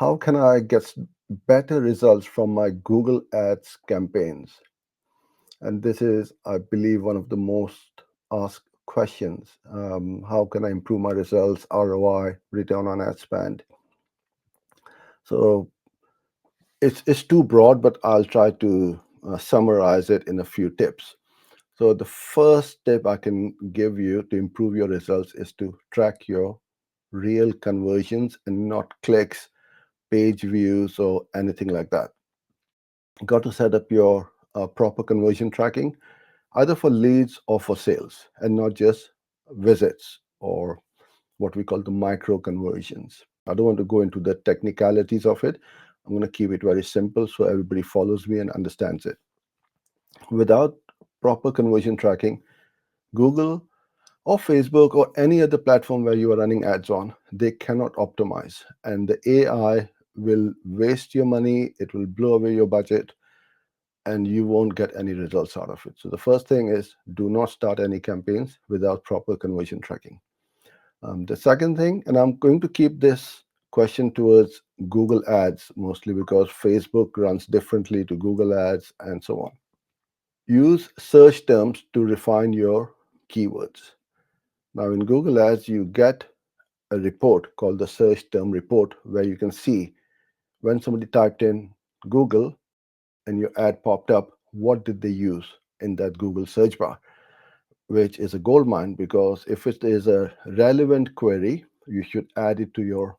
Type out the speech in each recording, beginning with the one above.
How can I get better results from my Google Ads campaigns? And this is, I believe, one of the most asked questions. How can I improve my results, ROI, return on ad spend? So it's too broad, but I'll try to summarize it in a few tips. So the first tip I can give you to improve your results is to track your real conversions and not clicks, page views, or anything like that. Got to set up your proper conversion tracking, either for leads or for sales, and not just visits or what we call the micro conversions. I don't want to go into the technicalities of it. I'm going to keep it very simple so everybody follows me and understands it. Without proper conversion tracking, Google or Facebook or any other platform where you are running ads on, they cannot optimize. And the AI will waste your money, it will blow away your budget, and you won't get any results out of it. So the first thing is do not start any campaigns without proper conversion tracking. The second thing, and I'm going to keep this question towards Google Ads mostly because Facebook runs differently to Google Ads and so on. Use search terms to refine your keywords. Now, in Google Ads, you get a report called the search term report where you can see when somebody typed in Google and your ad popped up, what did they use in that Google search bar, which is a gold mine because if it is a relevant query, you should add it to your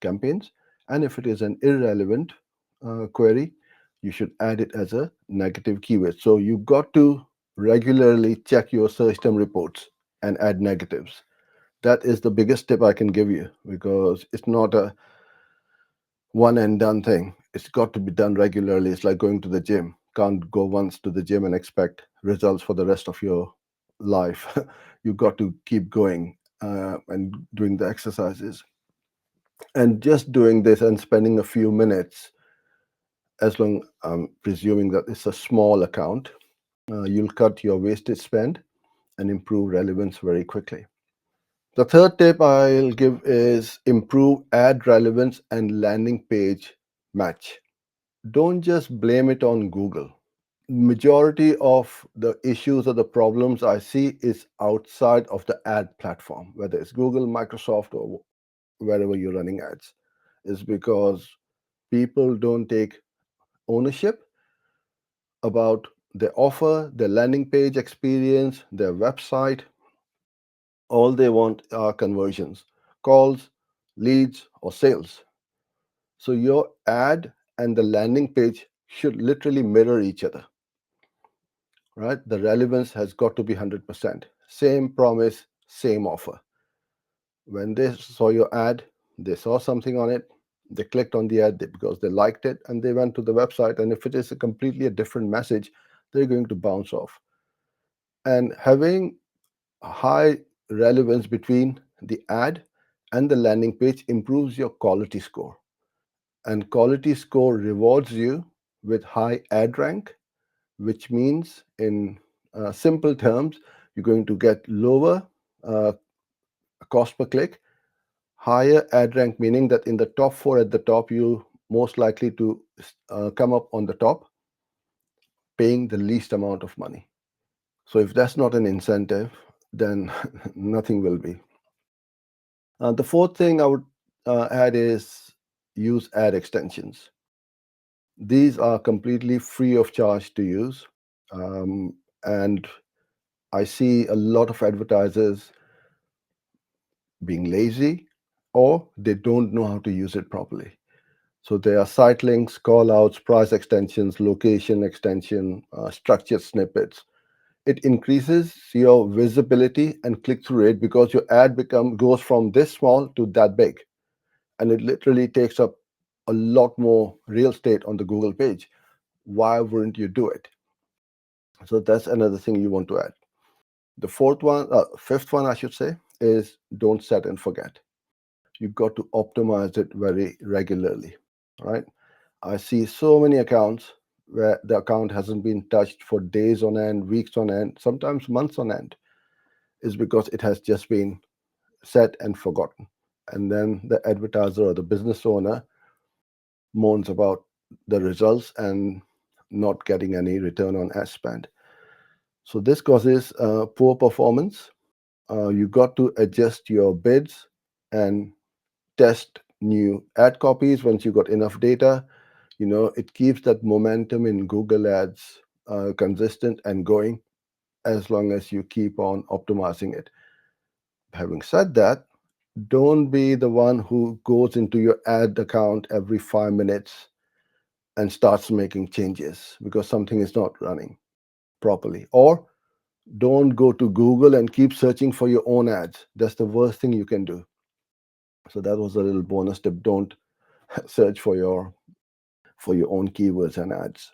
campaigns. And if it is an irrelevant query, you should add it as a negative keyword. So you've got to regularly check your search term reports and add negatives. That is the biggest tip I can give you because it's not a one and done thing. It's got to be done regularly. It's like going to the gym. Can't go once to the gym and expect results for the rest of your life. You've got to keep going and doing the exercises. And just doing this and spending a few minutes, as long I'm presuming that it's a small account, you'll cut your wasted spend and improve relevance very quickly. The third tip I'll give is improve ad relevance and landing page match. Don't just blame it on Google. Majority of the issues or the problems I see is outside of the ad platform, whether it's Google, Microsoft, or wherever you're running ads, is because people don't take ownership about their offer, their landing page experience, their website. All they want are conversions, calls, leads, or sales. So your ad and the landing page should literally mirror each other, right? The relevance has got to be 100%. Same promise, same offer. When they saw your ad, they saw something on it, they clicked on the ad because they liked it and they went to the website. And if it is a completely a different message, they're going to bounce off. And having high relevance between the ad and the landing page improves your quality score. And quality score rewards you with high ad rank, which means in simple terms, you're going to get lower uh, cost per click, higher ad rank, meaning that in the top four at the top, you most likely to come up on the top, paying the least amount of money. So if that's not an incentive, then nothing will be. The fourth thing I would add is use ad extensions. These are completely free of charge to use. And I see a lot of advertisers being lazy or they don't know how to use it properly. So there are site links, call outs, price extensions, location extension, structured snippets. It increases your visibility and click-through rate because your ad goes from this small to that big. And it literally takes up a lot more real estate on the Google page. Why wouldn't you do it? So that's another thing you want to add. The fifth one, I should say, is don't set and forget. You've got to optimize it very regularly, right? I see so many accounts where the account hasn't been touched for days on end, weeks on end, sometimes months on end, is because it has just been set and forgotten. And then the advertiser or the business owner moans about the results and not getting any return on ad spend. So this causes poor performance. You got to adjust your bids and test new ad copies once you got enough data. It keeps that momentum in Google Ads consistent and going as long as you keep on optimizing it. Having said that, don't be the one who goes into your ad account every 5 minutes and starts making changes because something is not running properly. Or don't go to Google and keep searching for your own ads. That's the worst thing you can do. So that was a little bonus tip. Don't search for your own keywords and ads.